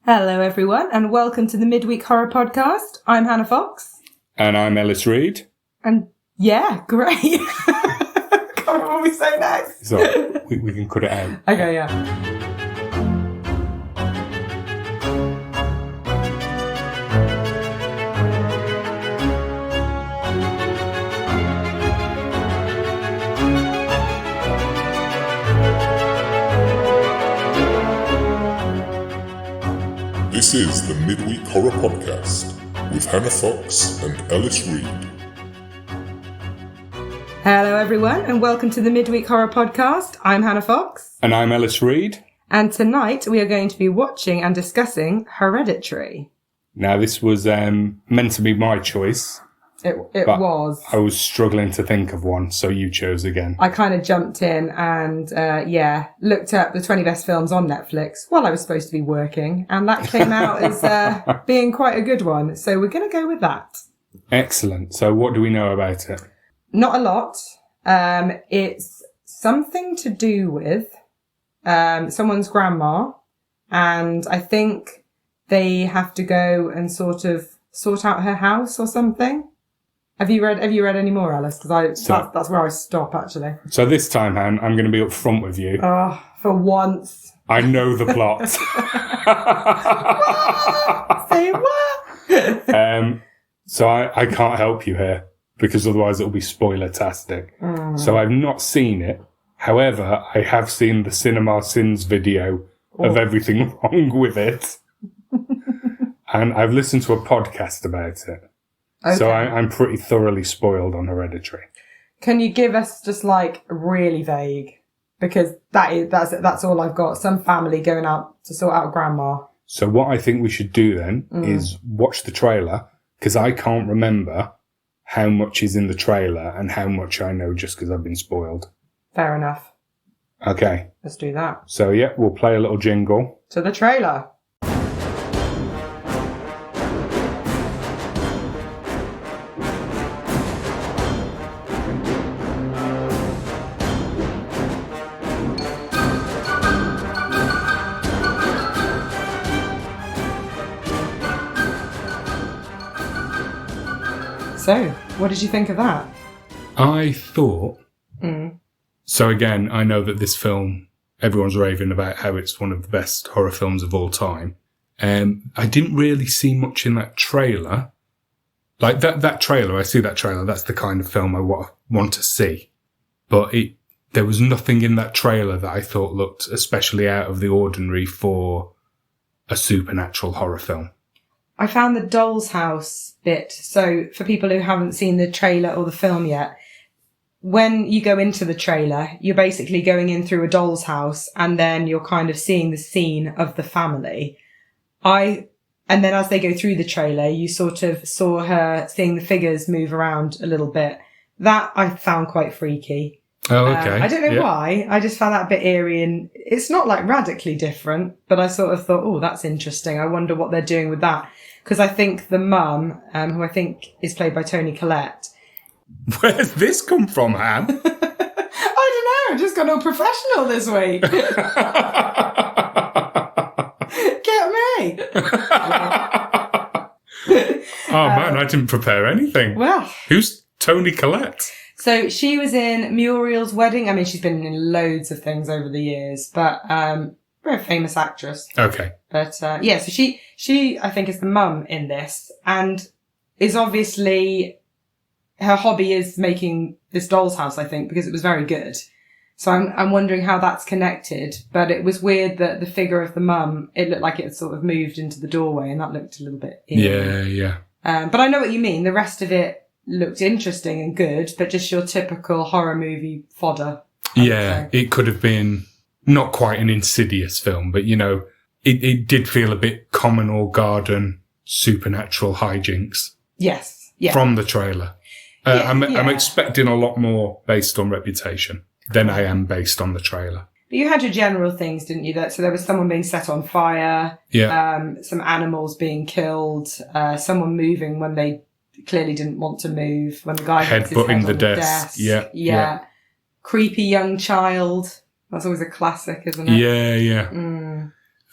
Hello everyone and welcome to the Midweek Horror Podcast. I'm Hannah Fox. And I'm Ellis Reid. And yeah, great. Can't remember what we say next. So we can cut it out. Okay, yeah. This is the Midweek Horror Podcast with Hannah Fox and Ellis Reid. Hello everyone and welcome to the Midweek Horror Podcast. I'm Hannah Fox. And I'm Ellis Reid. And tonight we are going to be watching and discussing Hereditary. Now this was meant to be my choice. It was. I was struggling to think of one, so you chose again. I kind of jumped in and, looked up the 20 best films on Netflix while I was supposed to be working. And that came out as being quite a good one. So we're going to go with that. Excellent. So what do we know about it? Not a lot. It's something to do with someone's grandma. And I think they have to go and sort out her house or something. Have you read any more, Alice? Because that's where I stop, actually. So this time, Han, I'm going to be up front with you. Oh, for once. I know the plot. Say what? So I can't help you here, because otherwise it'll be spoiler-tastic. So I've not seen it. However, I have seen the Cinema Sins video of everything wrong with it. And I've listened to a podcast about it. Okay. So I'm pretty thoroughly spoiled on Hereditary. Can you give us just like really vague? Because that's all I've got. Some family going out to sort out grandma. So what I think we should do then is watch the trailer, because I can't remember how much is in the trailer and how much I know just because I've been spoiled. Fair enough. Okay. Let's do that. So yeah, we'll play a little jingle. To the trailer. So, what did you think of that? I thought... So again, I know that this film, everyone's raving about how it's one of the best horror films of all time. I didn't really see much in that trailer. Like, that trailer, I see that trailer, that's the kind of film I want to see. But there was nothing in that trailer that I thought looked especially out of the ordinary for a supernatural horror film. I found the doll's house bit. So for people who haven't seen the trailer or the film yet, when you go into the trailer, you're basically going in through a doll's house and then you're kind of seeing the scene of the family. And then as they go through the trailer, you sort of saw her seeing the figures move around a little bit. That I found quite freaky. Oh, okay. I don't know why. I just found that a bit eerie, and it's not like radically different, but I sort of thought, oh, that's interesting. I wonder what they're doing with that. Because I think the mum, who I think is played by Toni Collette. Where's this come from, Han? I don't know. I just got all professional this week. Get me. Oh, man, I didn't prepare anything. Well. Who's Toni Collette? So she was in Muriel's Wedding. I mean, she's been in loads of things over the years, but very famous actress. Okay. But so she I think is the mum in this, and is obviously her hobby is making this doll's house, I think, because it was very good. So I'm wondering how that's connected. But it was weird that the figure of the mum, it looked like it had sort of moved into the doorway, and that looked a little bit eerie. Yeah. But I know what you mean. The rest of it looked interesting and good, but just your typical horror movie fodder. Yeah, it could have been not quite an Insidious film, but, you know, it did feel a bit common or garden supernatural hijinks. Yes. Yeah. From the trailer. I'm expecting a lot more based on reputation than I am based on the trailer. But you had your general things, didn't you? So there was someone being set on fire. Yeah. Some animals being killed. Someone moving when they clearly didn't want to move. When the guy headbutting the desk. Yeah. Creepy young child. That's always a classic, isn't it? Yeah.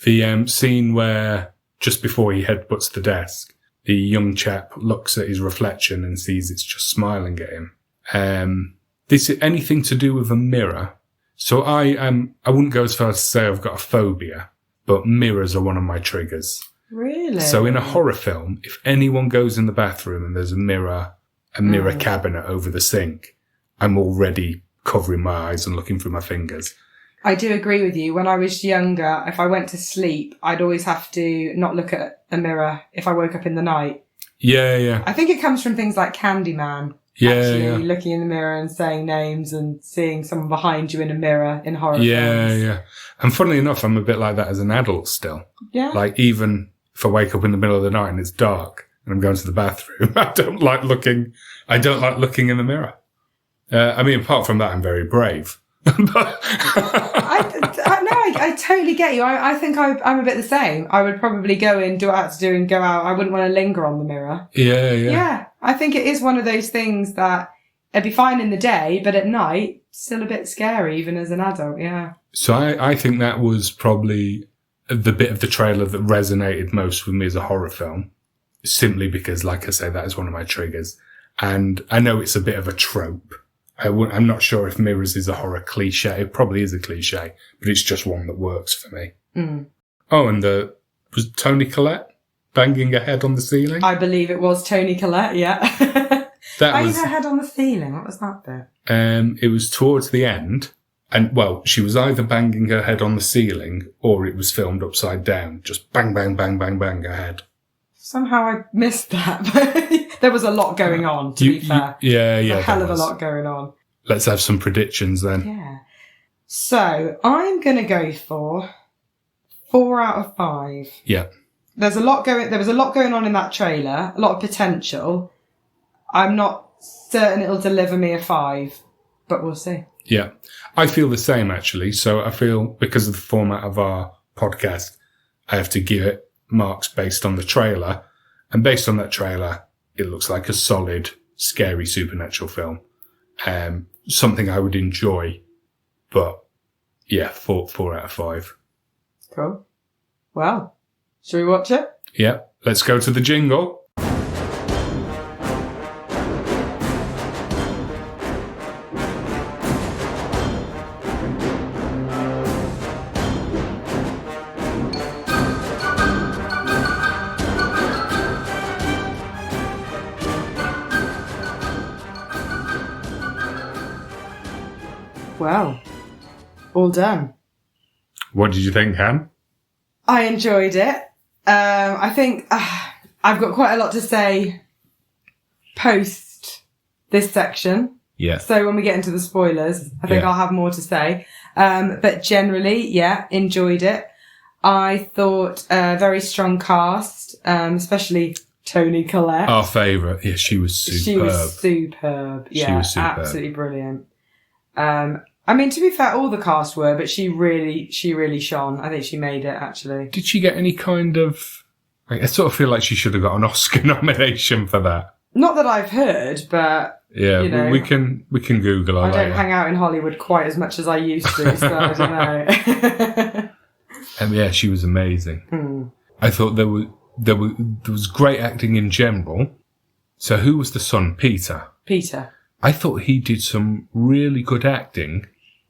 The scene where just before he headbutts the desk, the young chap looks at his reflection and sees it's just smiling at him. This is anything to do with a mirror. So I wouldn't go as far as to say I've got a phobia, but mirrors are one of my triggers. Really? So in a horror film, if anyone goes in the bathroom and there's a mirror cabinet over the sink, I'm already covering my eyes and looking through my fingers. I do agree with you. When I was younger, if I went to sleep, I'd always have to not look at a mirror if I woke up in the night. Yeah. I think it comes from things like Candyman. Yeah. Looking in the mirror and saying names and seeing someone behind you in a mirror in horror films. Yeah. And funnily enough, I'm a bit like that as an adult still. Yeah. Like, even if I wake up in the middle of the night and it's dark and I'm going to the bathroom, I don't like looking in the mirror. Apart from that, I'm very brave. I totally get you. I think I'm a bit the same. I would probably go in, do what I have to do and go out. I wouldn't want to linger on the mirror. Yeah. Yeah. I think it is one of those things that it'd be fine in the day, but at night, still a bit scary, even as an adult. Yeah. So I think that was probably the bit of the trailer that resonated most with me as a horror film, simply because, like I say, that is one of my triggers. And I know it's a bit of a trope. I'm not sure if mirrors is a horror cliche. It probably is a cliche, but it's just one that works for me. Mm. Oh, and was Toni Collette banging her head on the ceiling? I believe it was Toni Collette, yeah. Banging her head on the ceiling. What was that bit? It was towards the end. And, well, she was either banging her head on the ceiling or it was filmed upside down. Just bang, bang, bang, bang, bang her head. Somehow I missed that. There was a lot going on, to be fair. Yeah. A hell of a lot going on. Let's have some predictions then. Yeah. So, I'm going to go for 4 out of 5. Yeah. There was a lot going on in that trailer, a lot of potential. I'm not certain it'll deliver me a 5, but we'll see. Yeah. I feel the same, actually. So I feel, because of the format of our podcast, I have to give it marks based on the trailer. And based on that trailer, it looks like a solid, scary supernatural film. Something I would enjoy. But, yeah, 4 out of 5. Cool. Well, shall we watch it? Yeah. Let's go to the jingle. Well, all done. What did you think, Han? I enjoyed it. I think I've got quite a lot to say post this section. Yeah. So when we get into the spoilers, I think I'll have more to say. But generally, yeah, enjoyed it. I thought a very strong cast, especially Toni Collette. Our favourite. Yeah, she was superb. She was superb. Yeah, she was superb. Absolutely brilliant. To be fair, all the cast were, but she really shone. I think she made it, actually. Did she get any kind of... I sort of feel like she should have got an Oscar nomination for that. Not that I've heard, but... Yeah, you know, we can Google her later. I don't hang out in Hollywood quite as much as I used to, so I don't know. Yeah, she was amazing. I thought there was great acting in general. So who was the son? Peter. I thought he did some really good acting,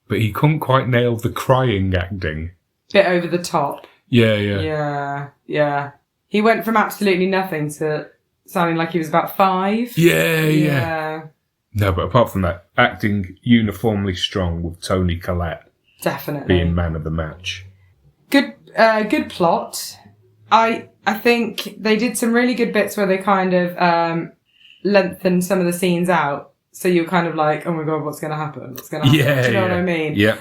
but he couldn't quite nail the crying acting. Bit over the top. Yeah. Yeah. He went from absolutely nothing to sounding like he was about 5. Yeah. No, but apart from that, acting uniformly strong with Toni Collette. Definitely. Being man of the match. Good plot. I think they did some really good bits where they kind of lengthened some of the scenes out. So you're kind of like, oh my God, what's going to happen? Yeah, do you know what I mean? Yeah.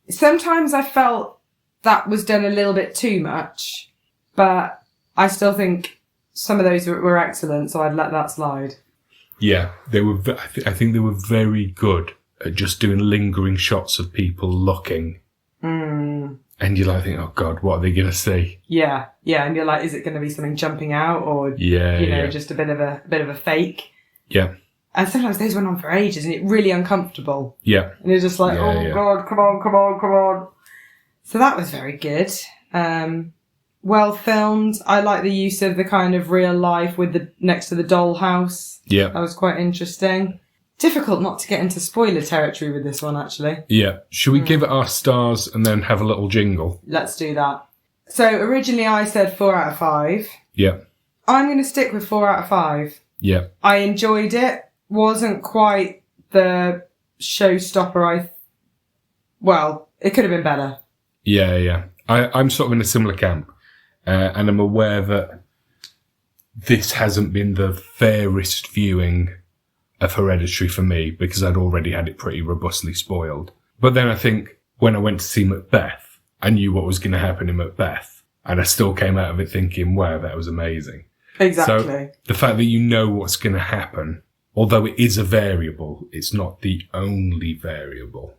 Sometimes I felt that was done a little bit too much, but I still think some of those were excellent, so I'd let that slide. Yeah, they were. I think they were very good at just doing lingering shots of people looking. And you're like, oh God, what are they going to see? Yeah, and you're like, is it going to be something jumping out, or just a bit of a fake? Yeah. And sometimes those went on for ages and it's really uncomfortable. Yeah. And you're just like, God, come on. So that was very good. well filmed. I like the use of the kind of real life with the next to the dollhouse. Yeah. That was quite interesting. Difficult not to get into spoiler territory with this one, actually. Yeah. Should we give it our stars and then have a little jingle? Let's do that. So originally I said 4 out of 5. Yeah. I'm going to stick with 4 out of 5. Yeah. I enjoyed it. Wasn't quite the showstopper well, it could have been better. Yeah. I'm sort of in a similar camp. And I'm aware that this hasn't been the fairest viewing of Hereditary for me because I'd already had it pretty robustly spoiled. But then I think when I went to see Macbeth, I knew what was going to happen in Macbeth. And I still came out of it thinking, wow, that was amazing. Exactly. So the fact that you know what's going to happen, although it is a variable, it's not the only variable.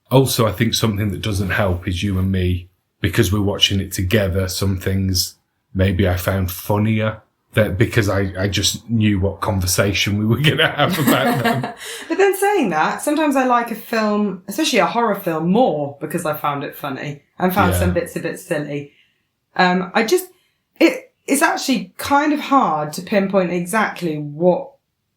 Also, I think something that doesn't help is you and me, because we're watching it together, some things maybe I found funnier that because I just knew what conversation we were going to have about them. But then saying that, sometimes I like a film, especially a horror film, more because I found it funny and found some bits a bit silly. It's actually kind of hard to pinpoint exactly what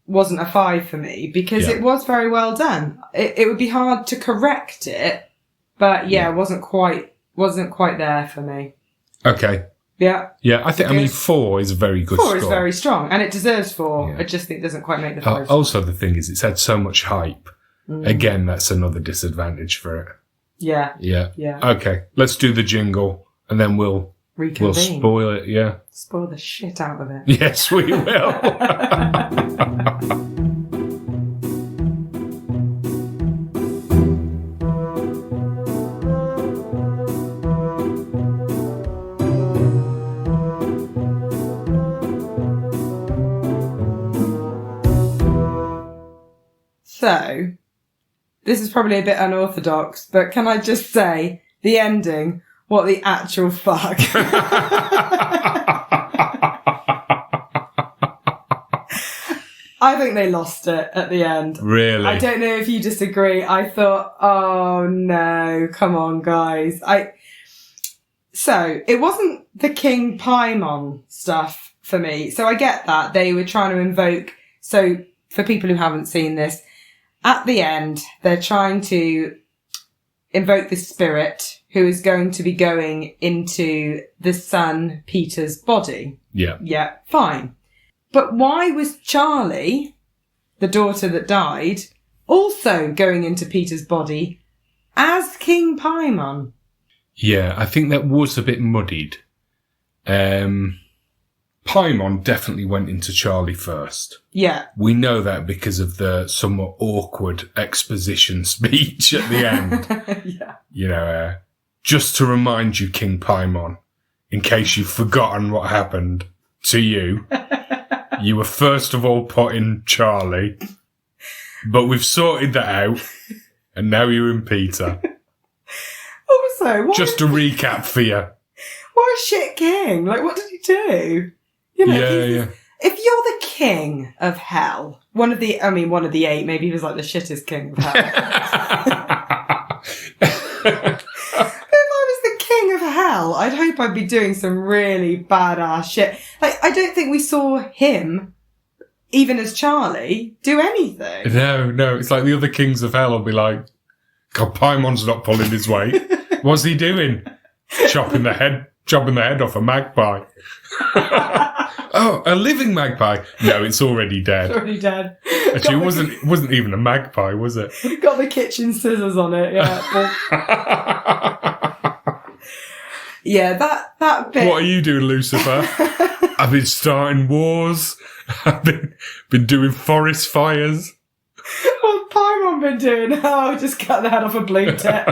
wasn't a 5 for me because it was very well done. It would be hard to correct it, but it wasn't quite there for me. Okay. Yeah. Yeah, I mean 4 is a very good 4 score. is very strong, and it deserves 4. Yeah. I just think it doesn't quite make the 5. Also, the thing is, it's had so much hype. Again, that's another disadvantage for it. Yeah. Yeah. Okay, let's do the jingle, and then we'll Reconvene. spoil it, yeah. Spoil the shit out of it. Yes, we will. So, this is probably a bit unorthodox, but can I just say, the ending, what the actual fuck? I think they lost it at the end. Really? I don't know if you disagree. I thought, oh no, come on guys. So, it wasn't the King Paimon stuff for me. So I get that. They were trying to invoke, so for people who haven't seen this, at the end, they're trying to invoke the spirit who is going to be going into the son Peter's body. Yeah. Yeah, fine. But why was Charlie, the daughter that died, also going into Peter's body as King Paimon? Yeah, I think that was a bit muddied. Paimon definitely went into Charlie first. Yeah. We know that because of the somewhat awkward exposition speech at the end. Yeah. You know, just to remind you, King Paimon, in case you've forgotten what happened to you, you were first of all put in Charlie, but we've sorted that out, and now you're in Peter. Also, Just to recap for you. what a shit king. Like, what did he do? You know, Yeah. if you're the king of hell, one of the 8, maybe he was like the shittest king of hell. If I was the king of hell, I'd hope I'd be doing some really badass shit. Like, I don't think we saw him, even as Charlie, do anything. No, it's like the other kings of hell will be like, God, Paimon's not pulling his weight. What's he doing? Chopping the head off a magpie. Oh, a living magpie? No, it's already dead. Already dead. Actually, it wasn't even a magpie, was it? Got the kitchen scissors on it, yeah. Yeah, that bit. What are you doing, Lucifer? I've been starting wars. I've been doing forest fires. What's Paimon been doing? Oh, just cut the head off a blue tit.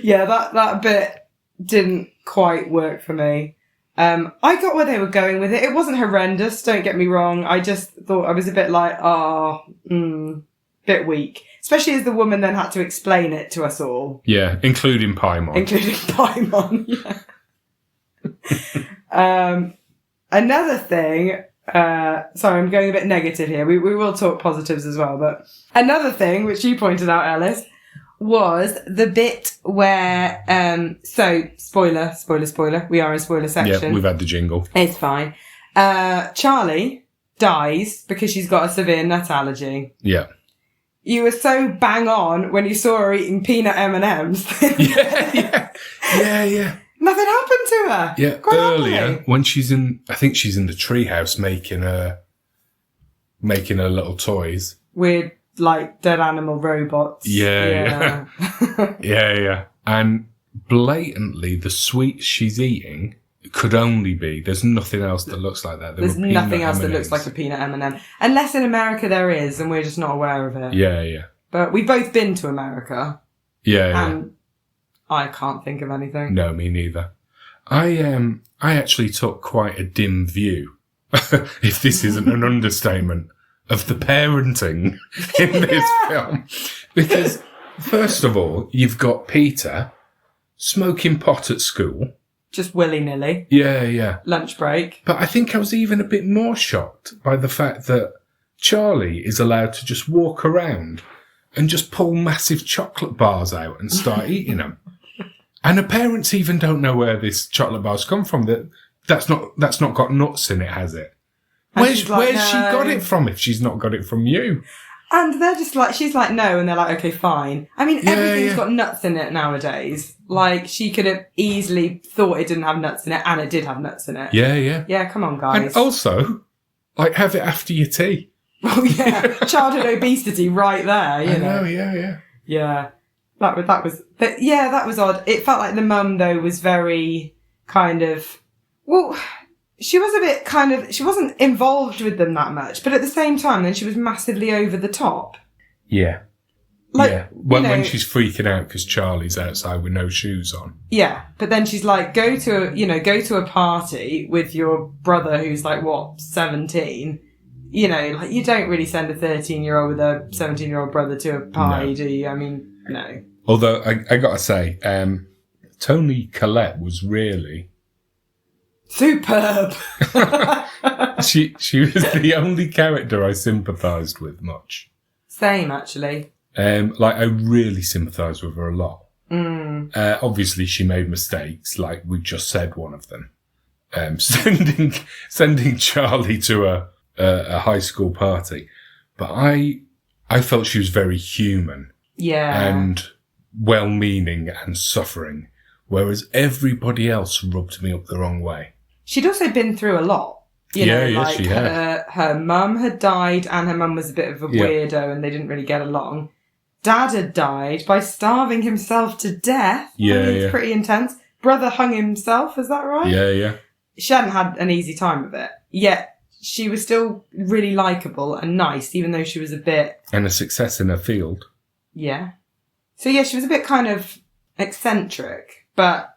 Yeah, that bit didn't quite work for me. I got where they were going with it. It wasn't horrendous, don't get me wrong. I just thought I was a bit like, bit weak. Especially as the woman then had to explain it to us all. Yeah, including Paimon. Including Paimon, yeah. Another thing, sorry, I'm going a bit negative here. We will talk positives as well, but another thing, which you pointed out, Ellis, was the bit where, so, spoiler, we are in spoiler section. Yeah, we've had the jingle. It's fine. Charlie dies because she's got a severe nut allergy. Yeah. You were so bang on when you saw her eating peanut M&Ms. Yeah. Nothing happened to her. Yeah, Quite earlier, happily. when I think she's in the treehouse making her little toys. Weird, like, dead animal robots. Yeah. Yeah. And blatantly, the sweets she's eating could only be, there's nothing else that looks like that. There's nothing else that looks like a peanut M&M. Unless in America there is, and we're just not aware of it. Yeah. But we've both been to America. Yeah. And I can't think of anything. No, me neither. I actually took quite a dim view, if this isn't an understatement, of the parenting in this film. Because, first of all, you've got Peter smoking pot at school. Just willy-nilly. Yeah. Lunch break. But I think I was even a bit more shocked by the fact that Charlie is allowed to just walk around and just pull massive chocolate bars out and start eating them. And the parents even don't know where this chocolate bar's come from. That's not got nuts in it, has it? Where's she got it from if she's not got it from you? And they're just like, she's like, no, and they're like, okay, fine. I mean, everything's got nuts in it nowadays. Like, she could have easily thought it didn't have nuts in it, and it did have nuts in it. Yeah. Yeah, come on, guys. And also, like, have it after your tea. Oh, yeah. Childhood obesity right there, you know. Yeah. Yeah. That was odd. It felt like the mum, though, was very kind of, well, she was a bit she wasn't involved with them that much, but at the same time, then she was massively over the top. Yeah. Like, yeah. When she's freaking out because Charlie's outside with no shoes on. Yeah. But then she's like, go to a party with your brother who's like, 17? You know, like, you don't really send a 13-year-old with a 17-year-old brother to a party, do you? I mean, no. Although, I gotta say, Toni Collette was really superb. She was the only character I sympathised with much. Same, actually. I really sympathised with her a lot. Obviously, she made mistakes, like we just said one of them. Sending Charlie to a high school party. But I felt she was very human. Yeah. And well-meaning and suffering, whereas everybody else rubbed me up the wrong way. She'd also been through a lot. You know, she had. Her mum had died, and her mum was a bit of a weirdo, and they didn't really get along. Dad had died by starving himself to death. It's pretty intense. Brother hung himself, is that right? Yeah. She hadn't had an easy time of it. Yet, she was still really likeable and nice, even though she was a bit... And a success in her field. Yeah. So, yeah, she was a bit kind of eccentric, but,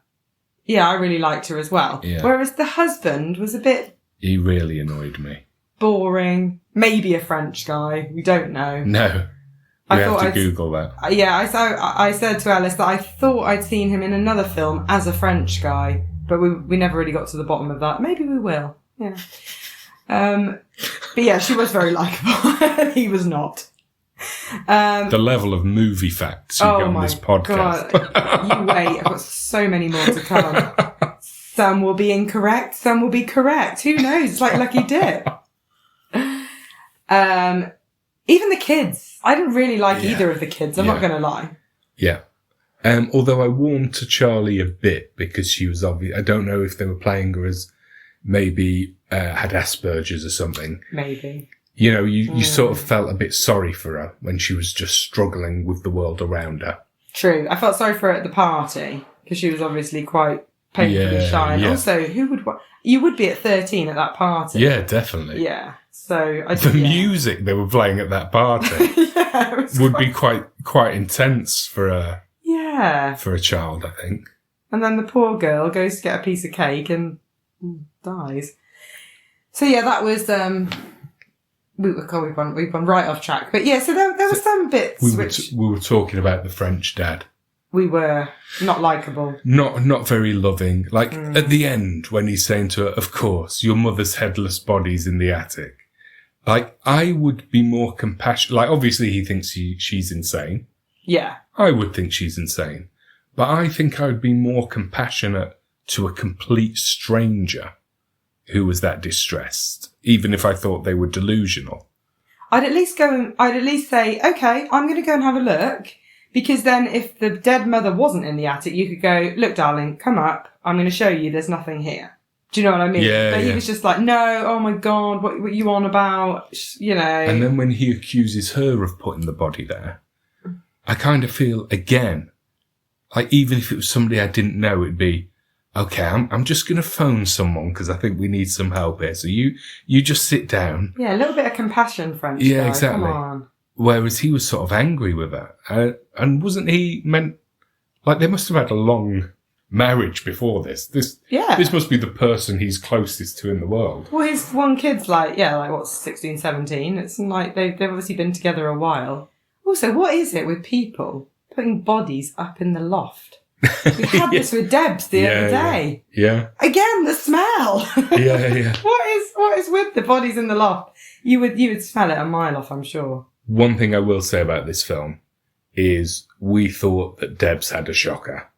yeah, I really liked her as well. Yeah. Whereas the husband was a bit... He really annoyed me. Boring. Maybe a French guy. We don't know. No. We have to Google that. Yeah, I said to Alice that I thought I'd seen him in another film as a French guy, but we never really got to the bottom of that. Maybe we will. Yeah. But yeah, she was very likeable. He was not. The level of movie facts you get on this podcast. God. You wait, I've got so many more to come. Some will be incorrect, some will be correct. Who knows? It's like Lucky Dip. Even the kids. I didn't really like either of the kids, I'm not going to lie. Yeah. Although I warmed to Charlie a bit because she was obvious. I don't know if they were playing her as maybe had Asperger's or something. Maybe. You know, you sort of felt a bit sorry for her when she was just struggling with the world around her. True. I felt sorry for her at the party because she was obviously quite painfully shy. And also, you would be at 13 at that party. Yeah, definitely. Yeah. So the music they were playing at that party would be quite intense for a child, I think. And then the poor girl goes to get a piece of cake and dies. So yeah, that was we've gone right off track. But yeah, so there were some bits we were talking about the French dad. We were not likeable. Not very loving. Like at the end when he's saying to her, "Of course, your mother's headless body's in the attic." Like, I would be more compassionate. Like, obviously he thinks she's insane. Yeah. I would think she's insane. But I think I would be more compassionate to a complete stranger who was that distressed, even if I thought they were delusional. I'd at least say, okay, I'm going to go and have a look. Because then if the dead mother wasn't in the attic, you could go, look, darling, come up. I'm going to show you there's nothing here. Do you know what I mean? Yeah, but he was just like, no, oh my God, what are you on about? You know. And then when he accuses her of putting the body there, I kind of feel, again, like even if it was somebody I didn't know, it'd be, okay, I'm just going to phone someone because I think we need some help here. So you just sit down. Yeah, a little bit of compassion, French Yeah, guy. exactly. Come on. Whereas he was sort of angry with her. And wasn't he meant, like they must have had a long marriage before this. This must be the person he's closest to in the world. Well, his one kid's like 16, 17. It's like they've obviously been together a while. Also, what is it with people putting bodies up in the loft? We had this with Debs the other day. Yeah. Again, the smell. Yeah. What is with the bodies in the loft? You would smell it a mile off, I'm sure. One thing I will say about this film is we thought that Debs had a shocker,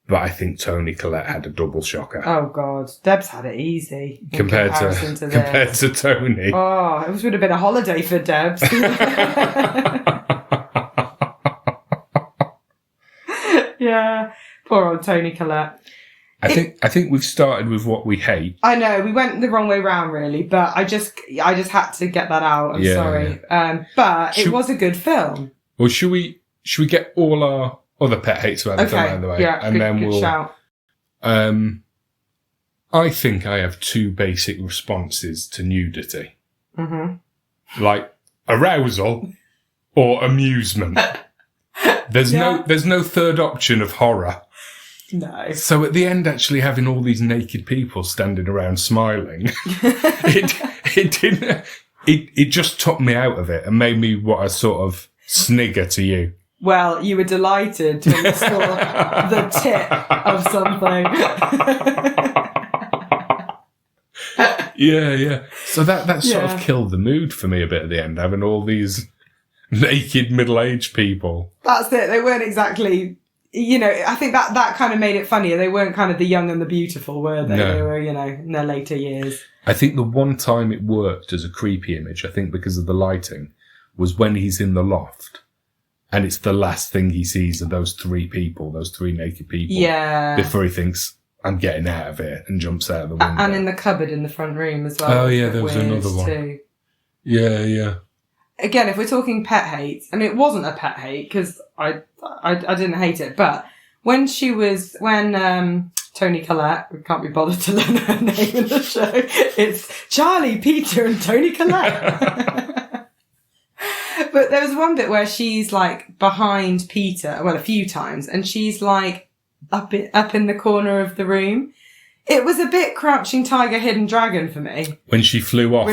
but I think Toni Collette had a double shocker. Oh God, Debs had it easy compared to Toni. Oh, it would have been a holiday for Debs. Yeah, poor old Toni Collette. I think we've started with what we hate. I know we went the wrong way round, really, but I just had to get that out. I'm sorry, but it was a good film. Well, should we get all our other pet hates about the film out of the way? Yeah, and then good we'll shout. I think I have two basic responses to nudity. Mm-hmm. Like arousal or amusement. There's no third option of horror. No. So at the end, actually having all these naked people standing around smiling, it just took me out of it and made me what a sort of snigger to you. Well, you were delighted when you saw the tip of something. Yeah. So that sort of killed the mood for me a bit at the end, having all these naked middle-aged people. That's it. They weren't exactly, I think that kind of made it funnier. They weren't kind of the young and the beautiful, were they? No. They were, in their later years. I think the one time it worked as a creepy image, I think because of the lighting, was when he's in the loft. And it's the last thing he sees of those three naked people. Yeah. Before he thinks, I'm getting out of here, and jumps out of the window. And in the cupboard in the front room as well. Oh, yeah, there was another one. Too. Yeah. Again, if we're talking pet hate, and it wasn't a pet hate, because I didn't hate it, but when Toni Collette, we can't be bothered to learn her name in the show, it's Charlie, Peter, and Toni Collette. But there was one bit where she's like behind Peter, well, a few times, and she's like up in the corner of the room. It was a bit Crouching Tiger, Hidden Dragon for me. When she flew off.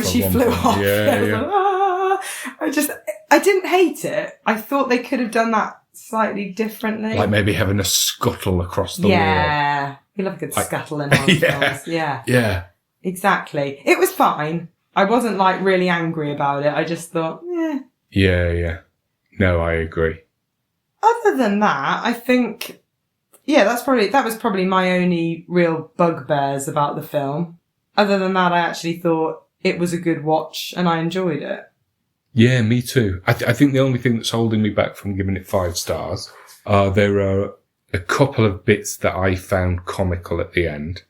Yeah. I didn't hate it. I thought they could have done that slightly differently. Like maybe having a scuttle across the wall. Yeah. We love a good scuttle in horror films. Yeah. Yeah. Exactly. It was fine. I wasn't like really angry about it. I just thought, Yeah. No, I agree. Other than that, I think, that was probably my only real bugbears about the film. Other than that, I actually thought it was a good watch and I enjoyed it. Yeah, me too. I think the only thing that's holding me back from giving it 5 stars there are a couple of bits that I found comical at the end.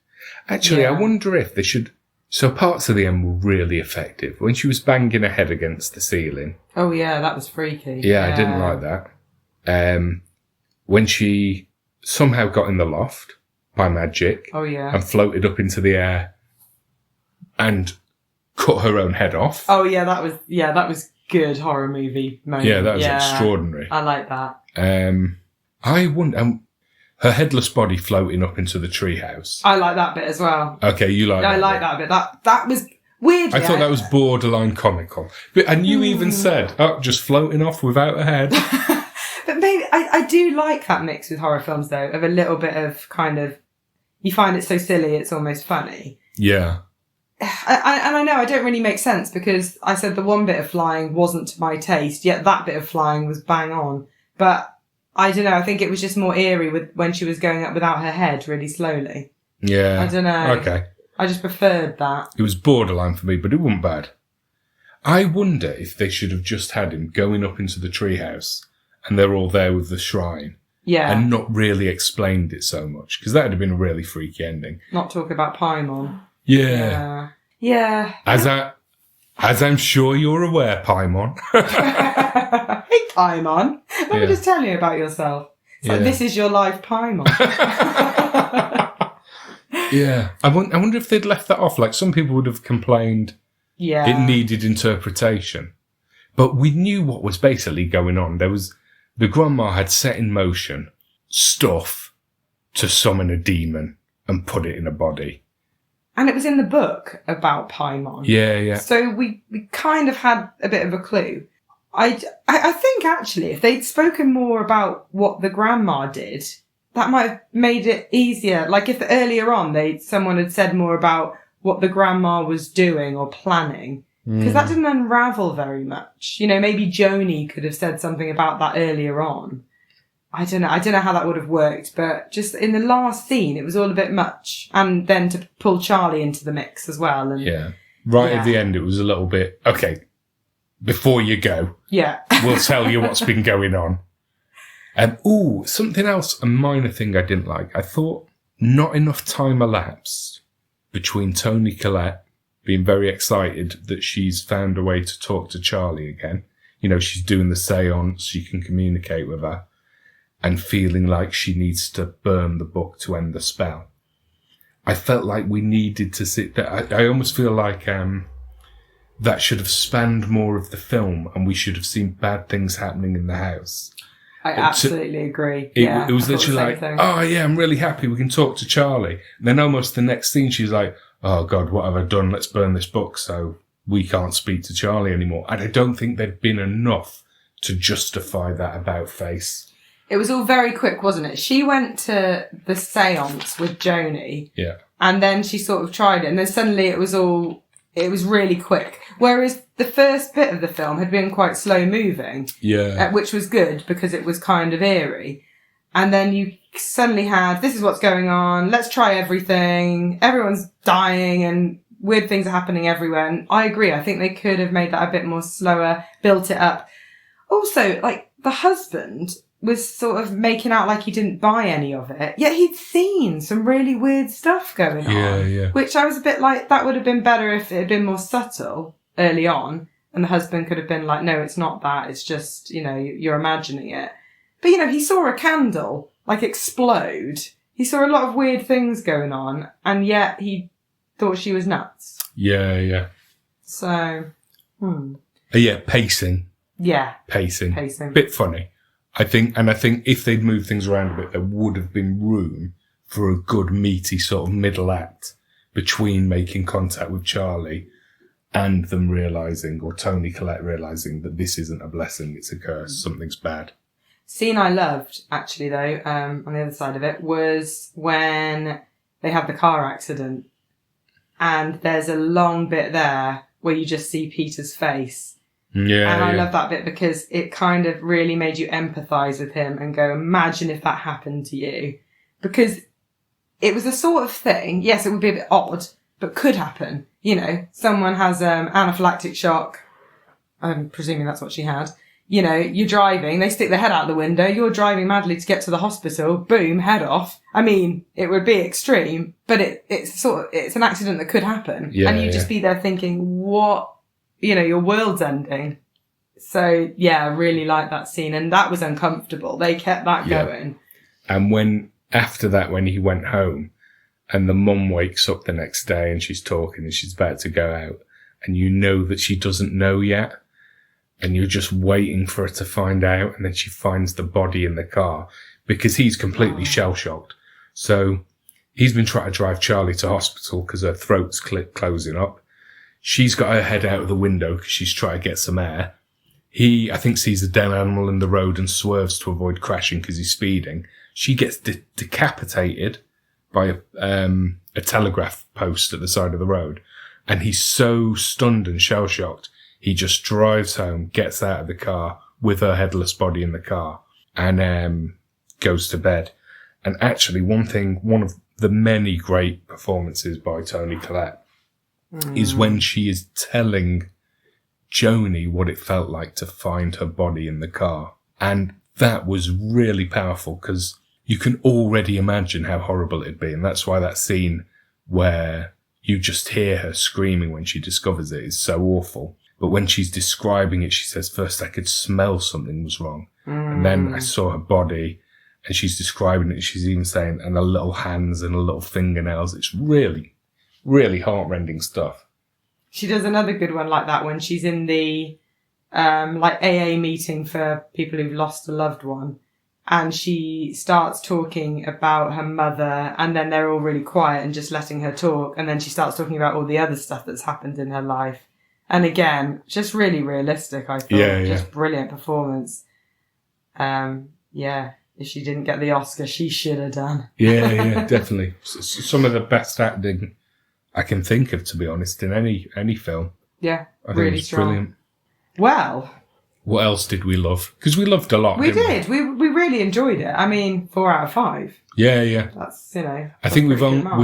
Actually, I wonder if they should... So parts of the end were really effective. When she was banging her head against the ceiling. Oh, yeah, that was freaky. Yeah, I didn't like that. When she somehow got in the loft by magic. Oh, yeah. And floated up into the air and cut her own head off. Oh, yeah, that was good horror movie moment. Yeah, that was extraordinary. I like that. I wonder... her headless body floating up into the treehouse. I like that bit as well. Okay, you like that I like that bit. That was weird. I thought that was borderline comical. And you even said, just floating off without a head. But maybe, I do like that mix with horror films, though, of a little bit of kind of, you find it so silly, it's almost funny. Yeah. And I know I don't really make sense because I said the one bit of flying wasn't to my taste, yet that bit of flying was bang on. But I don't know. I think it was just more eerie when she was going up without her head really slowly. Yeah. I don't know. Okay. I just preferred that. It was borderline for me, but it wasn't bad. I wonder if they should have just had him going up into the treehouse and they're all there with the shrine. Yeah. And not really explained it so much, because that would have been a really freaky ending. Not talk about Paimon. Yeah. Yeah. As I'm sure you're aware, Paimon. Hey, Paimon. Let me just tell you about yourself. It's like, this is your life, Paimon. Yeah. I wonder if they'd left that off. Like, some people would have complained it needed interpretation. But we knew what was basically going on. The grandma had set in motion stuff to summon a demon and put it in a body. And it was in the book about Paimon. Yeah. So we kind of had a bit of a clue. I think, actually, if they'd spoken more about what the grandma did, that might have made it easier. Like, if earlier on someone had said more about what the grandma was doing or planning, because that didn't unravel very much. You know, maybe Joni could have said something about that earlier on. I don't know how that would have worked, but just in the last scene, it was all a bit much. And then to pull Charlie into the mix as well. And at the end, it was a little bit, okay, before you go, we'll tell you what's been going on. Something else, a minor thing I didn't like. I thought not enough time elapsed between Toni Collette being very excited that she's found a way to talk to Charlie again. You know, she's doing the seance, she can communicate with her, and feeling like she needs to burn the book to end the spell. I felt like we needed to sit there. I almost feel like that should have spanned more of the film, and we should have seen bad things happening in the house. I absolutely agree. It was literally like, oh yeah, I'm really happy we can talk to Charlie. And then almost the next scene, she's like, oh God, what have I done? Let's burn this book so we can't speak to Charlie anymore. And I don't think there'd been enough to justify that about face. It was all very quick, wasn't it? She went to the seance with Joni. Yeah. And then she sort of tried it. And then suddenly it was really quick. Whereas the first bit of the film had been quite slow moving. Yeah. Which was good because it was kind of eerie. And then you suddenly had, this is what's going on. Let's try everything. Everyone's dying and weird things are happening everywhere. And I agree. I think they could have made that a bit more slower, built it up. Also, like, the husband was sort of making out like he didn't buy any of it. Yet he'd seen some really weird stuff going on. Yeah. Which I was a bit like, that would have been better if it had been more subtle early on. And the husband could have been like, no, it's not that. It's just, you know, you're imagining it. But, you know, he saw a candle, like, explode. He saw a lot of weird things going on. And yet he thought she was nuts. Yeah. So, pacing. Yeah. Pacing. Bit funny. I think if they'd moved things around a bit, there would have been room for a good meaty sort of middle act between making contact with Charlie and them realising, or Toni Collette realising, that this isn't a blessing, it's a curse, something's bad. Scene I loved, actually, though, on the other side of it, was when they had the car accident. And there's a long bit there where you just see Peter's face. Yeah. And I love that bit because it kind of really made you empathise with him and go, imagine if that happened to you. Because it was the sort of thing, yes, it would be a bit odd, but could happen. You know, someone has anaphylactic shock. I'm presuming that's what she had. You know, you're driving, they stick their head out the window, you're driving madly to get to the hospital, boom, head off. I mean, it would be extreme, but it's an accident that could happen. Yeah, and you'd just be there thinking, what, you know, your world's ending. So, yeah, I really like that scene, and that was uncomfortable. They kept that going. And after that, when he went home, and the mum wakes up the next day and she's talking and she's about to go out, and you know that she doesn't know yet, and you're just waiting for her to find out, and then she finds the body in the car because he's completely shell-shocked. So he's been trying to drive Charlie to hospital because her throat's closing up. She's got her head out of the window because she's trying to get some air. He, I think, sees a dead animal in the road and swerves to avoid crashing because he's speeding. She gets decapitated by a telegraph post at the side of the road. And he's so stunned and shell-shocked, he just drives home, gets out of the car with her headless body in the car. and goes to bed. And actually, one of the many great performances by Toni Collette is when she is telling Joni what it felt like to find her body in the car. And that was really powerful because you can already imagine how horrible it'd be. And that's why that scene where you just hear her screaming when she discovers it is so awful. But when she's describing it, she says, first I could smell something was wrong. And then I saw her body and she's describing it. She's even saying, and her little hands and her little fingernails. It's really, really heartrending stuff. She does another good one like that when she's in the like AA meeting for people who've lost a loved one. And she starts talking about her mother, and then they're all really quiet and just letting her talk. And then she starts talking about all the other stuff that's happened in her life. And again, just really realistic, I thought. Yeah. Just brilliant performance. Yeah, if she didn't get the Oscar, she should have done. Yeah, definitely. Some of the best acting I can think of, to be honest, in any film. Yeah, I think really it's strong. brilliant. Well, what else did we love? Because we loved a lot. we didn't did. We really enjoyed it. I mean, 4 out of 5. Yeah. That's, I think we've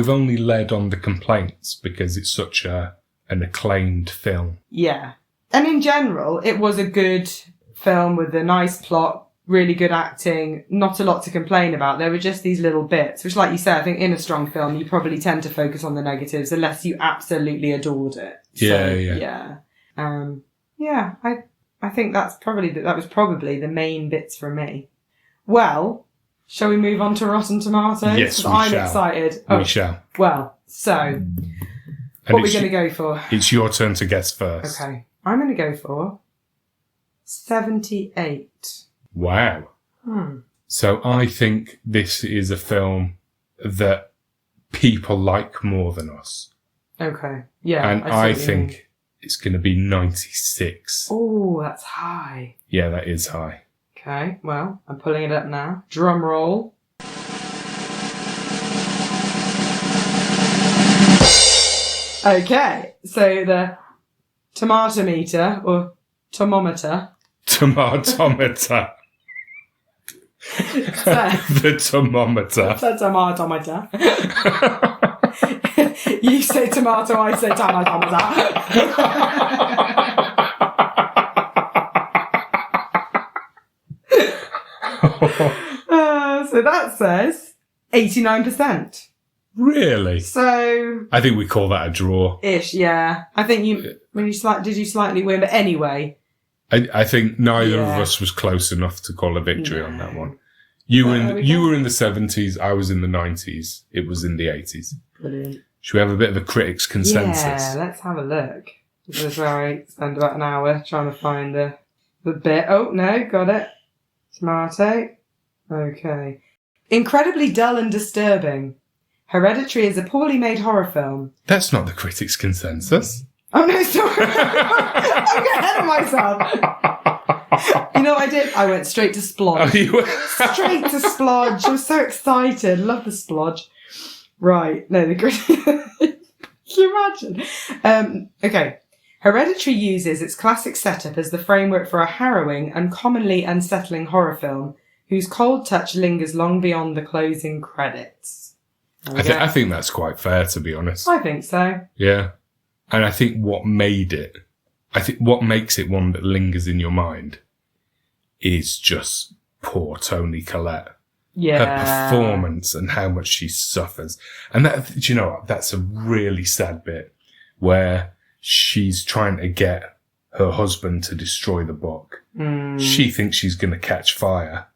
only led on the complaints because it's such an acclaimed film. Yeah. And in general, it was a good film with a nice plot, really good acting, not a lot to complain about. There were just these little bits, which, like you said, I think in a strong film, you probably tend to focus on the negatives unless you absolutely adored it. Yeah. I think that was probably the main bits for me. Well, shall we move on to Rotten Tomatoes? Yes, we I'm shall. excited. We shall. Well, so what are we going to go for? It's your turn to guess first. Okay. I'm going to go for 78. Wow. So I think this is a film that people like more than us. Okay. Yeah. And I think it's going to be 96. Oh, that's high. Yeah, that is high. Okay. Well, I'm pulling it up now. Drum roll. Okay. So the tomato meter or thermometer. Tomatometer. The thermometer. The tomatometer. You say tomato, I say tomatometer. So that says 89%. Really? So I think we call that a draw. Ish, yeah. I think did you slightly win, but anyway. I think neither of us was close enough to call a victory on that one. You were in the 70s, I was in the 90s. It was in the 80s. Brilliant. Should we have a bit of a critics' consensus? Yeah, let's have a look. This is where I spend about an hour trying to find the bit. Oh, no, got it. Tomato. Okay. Incredibly dull and disturbing. Hereditary is a poorly made horror film. That's not the critics' consensus. Oh, no, sorry. I'm getting ahead of myself. You know what I did? I went straight to Splodge. Oh, you were? Straight to Splodge. I was so excited. Love the Splodge. Right. No, the Can you imagine? Okay. Hereditary uses its classic setup as the framework for a harrowing and commonly unsettling horror film whose cold touch lingers long beyond the closing credits. I think that's quite fair, to be honest. I think so. Yeah. And I think what makes it one that lingers in your mind is just poor Toni Collette. Yeah. Her performance and how much she suffers. And that, do you know what? That's a really sad bit where she's trying to get her husband to destroy the book. She thinks she's going to catch fire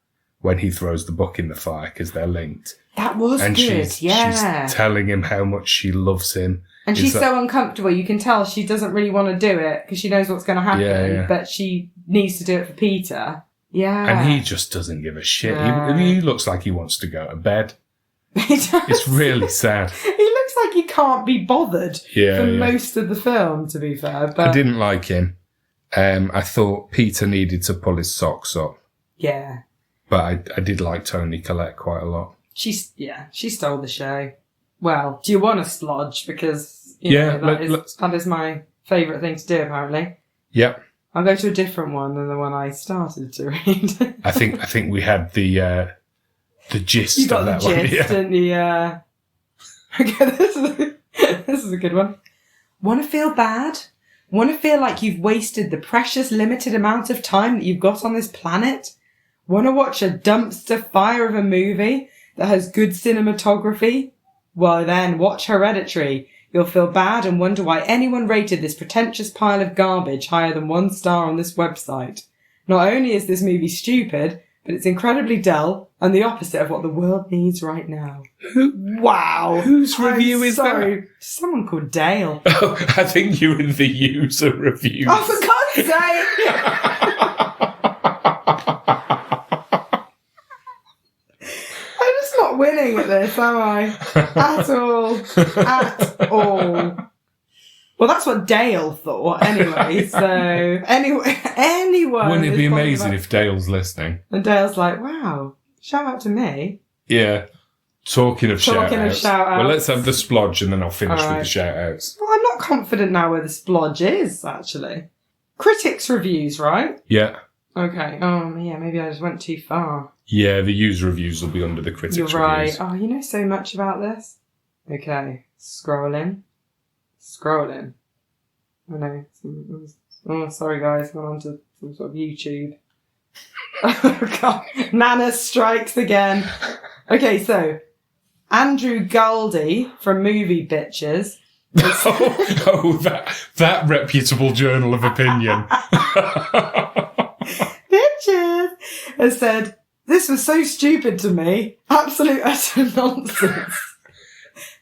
when he throws the book in the fire because they're linked. That was and good, she's telling him how much she loves him. And she's so uncomfortable. You can tell she doesn't really want to do it because she knows what's going to happen, but she needs to do it for Peter. Yeah. And he just doesn't give a shit. He looks like he wants to go to bed. He does. It's really sad. He looks like he can't be bothered for most of the film, to be fair. But I didn't like him. I thought Peter needed to pull his socks up. Yeah. But I did like Toni Collette quite a lot. She stole the show. Well, do you want to splodge? Because that is my favourite thing to do, apparently. Yep. I'll go to a different one than the one I started to read. I think we had the gist You got of the that gist, one. Yeah. didn't you? Yeah. Okay, this is a good one. Want to feel bad? Want to feel like you've wasted the precious limited amount of time that you've got on this planet? Want to watch a dumpster fire of a movie that has good cinematography? Well then, watch Hereditary. You'll feel bad and wonder why anyone rated this pretentious pile of garbage higher than 1 star on this website. Not only is this movie stupid, but it's incredibly dull and the opposite of what the world needs right now. Wow. Whose review is that? Someone called Dale. Oh, I think you're in the user reviews. Oh, for God's sake! I'm just not winning at this, am I? At all. At all. Well, that's what Dale thought anyway, so anyone... Wouldn't it be is amazing probably if Dale's listening? And Dale's like, wow, shout out to me. Yeah. Talking of shout-outs. shout-outs. Well, let's have the splodge and then I'll finish All with right. the shout-outs. Well, I'm not confident now where the splodge is, actually. Critics' reviews, right? Yeah. Okay. Oh, yeah, maybe I just went too far. Yeah, the user reviews will be under the critics' You're right. reviews. Oh, you know so much about this. Okay. Scrolling. I know. Oh, sorry guys. Went on to some sort of YouTube. Oh, God. Nana strikes again. Okay, so Andrew Goldie from Movie Bitches. that reputable journal of opinion. Bitches has said, this was so stupid to me. Absolute utter nonsense.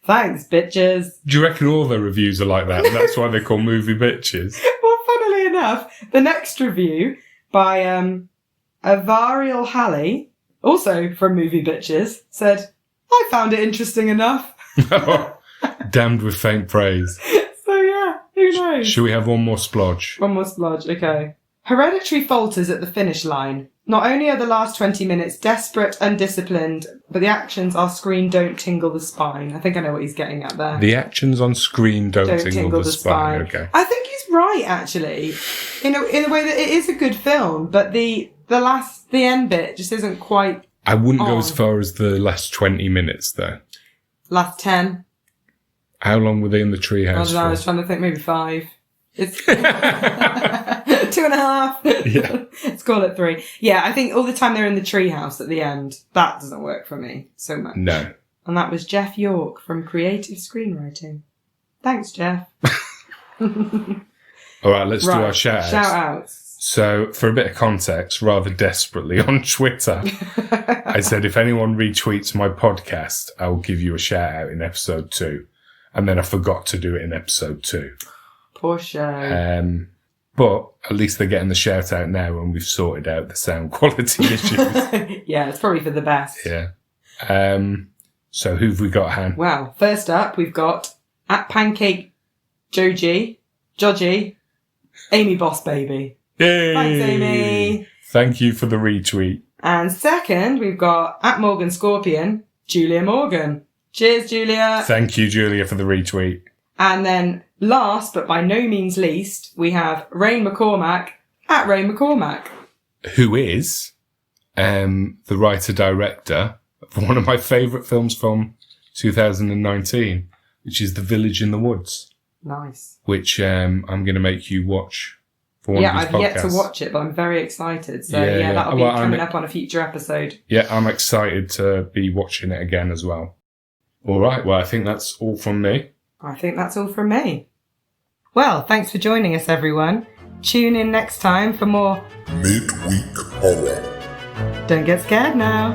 Thanks, bitches. Do you reckon all their reviews are like that? And that's why they're called movie bitches. Well, funnily enough, the next review by Avariel Halley, also from Movie Bitches, said, I found it interesting enough. Damned with faint praise. So yeah, who knows? Should we have one more splodge? One more splodge, okay. Hereditary falters at the finish line. Not only are the last 20 minutes desperate and disciplined, but the actions on screen don't tingle the spine. I think I know what he's getting at there. The actions on screen don't tingle the spine. Okay. I think he's right, actually, in a way that it is a good film, but the end bit just isn't quite. I wouldn't go on. as far as the last 20 minutes, though. Last 10. How long were they in the treehouse I was for? trying to think, maybe 5. It's 2.5. Yeah. Let's call it 3. Yeah, I think all the time they're in the treehouse at the end, that doesn't work for me so much. No. And that was Jeff York from Creative Screenwriting. Thanks, Jeff. All right, let's do our shout-outs. Shout-outs. So, for a bit of context, rather desperately on Twitter, I said, if anyone retweets my podcast, I will give you a shout-out in episode 2. And then I forgot to do it in episode 2. Poor show. But at least they're getting the shout-out now and we've sorted out the sound quality issues. Yeah, it's probably for the best. Yeah. So who've we got, Han? Well, first up, we've got at Pancake Joji, Amy Boss Baby. Yay! Thanks, Amy. Thank you for the retweet. And second, we've got at Morgan Scorpion, Julia Morgan. Cheers, Julia. Thank you, Julia, for the retweet. And then last, but by no means least, we have Rain McCormack at Rain McCormack. Who is the writer-director of one of my favourite films from 2019, which is The Village in the Woods. Nice. Which I'm going to make you watch for one of these podcasts. I've yet to watch it, but I'm very excited. So yeah. That'll be coming up on a future episode. Yeah, I'm excited to be watching it again as well. All right, well, I think that's all from me. I think that's all from me. Well, thanks for joining us, everyone. Tune in next time for more Midweek Horror. Don't Get Scared Now.